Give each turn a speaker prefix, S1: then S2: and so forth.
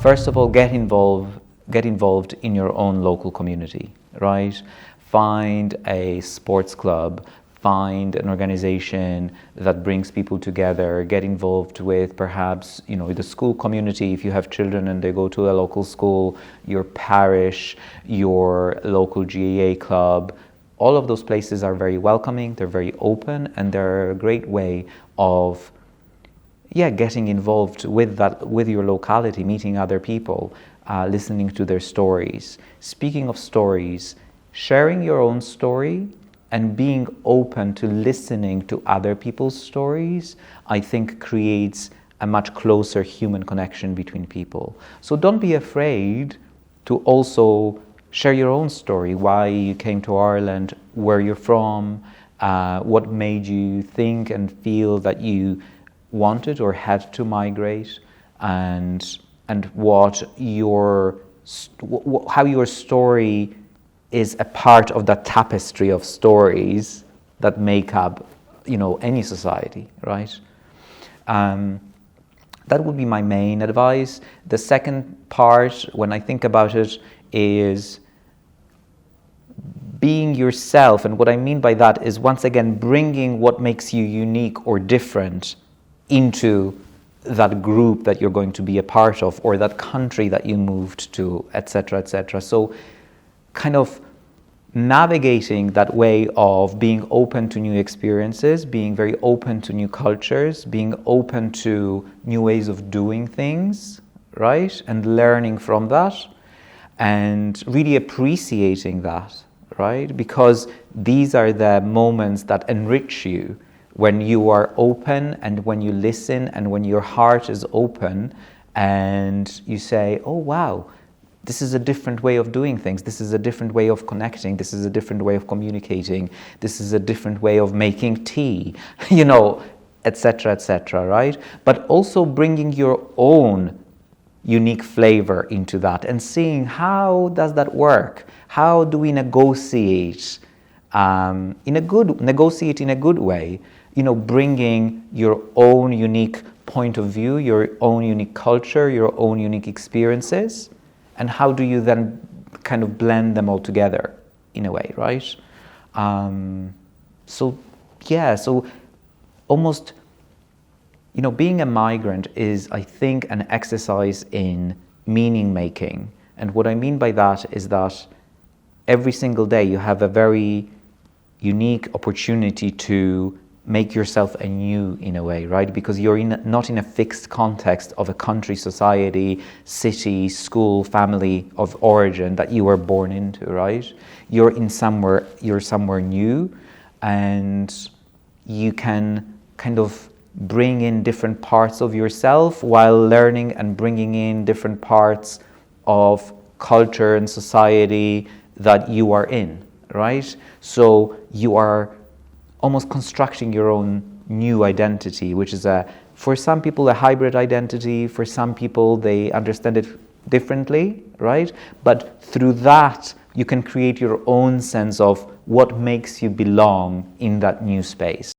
S1: first of all, get involved in your own local community, right? Find a sports club, find an organization that brings people together, get involved with perhaps, the school community if you have children and they go to a local school, your parish, your local GAA club. All of those places are very welcoming, they're very open, and they're a great way of getting involved with your locality, meeting other people, listening to their stories. Speaking of stories, sharing your own story and being open to listening to other people's stories, I think creates a much closer human connection between people. So don't be afraid to also share your own story, why you came to Ireland, where you're from, what made you think and feel that you wanted or had to migrate, and what how your story is a part of that tapestry of stories that make up, any society, right? That would be my main advice. The second part, when I think about it, is being yourself. And what I mean by that is, once again, bringing what makes you unique or different into that group that you're going to be a part of, or that country that you moved to, etc., etc. So kind of navigating that way of being open to new experiences, being very open to new cultures, being open to new ways of doing things, right? And learning from that, and really appreciating that, right? Because these are the moments that enrich you, when you are open and when you listen and when your heart is open and you say, oh wow, this is a different way of doing things, this is a different way of connecting, this is a different way of communicating, this is a different way of making tea, etc., etc., right? But also bringing your own unique flavor into that and seeing how does that work? How do we negotiate in a good way? Bringing your own unique point of view, your own unique culture, your own unique experiences, and how do you then kind of blend them all together in a way, right? So almost, being a migrant is, I think, an exercise in meaning making. And what I mean by that is that every single day you have a very unique opportunity to make yourself anew in a way, right? Because you're not in a fixed context of a country, society, city, school, family of origin that you were born into, right? You're somewhere new, and you can kind of bring in different parts of yourself while learning and bringing in different parts of culture and society that you are in, right? So you are almost constructing your own new identity, which is for some people a hybrid identity, for some people they understand it differently, right? But through that you can create your own sense of what makes you belong in that new space.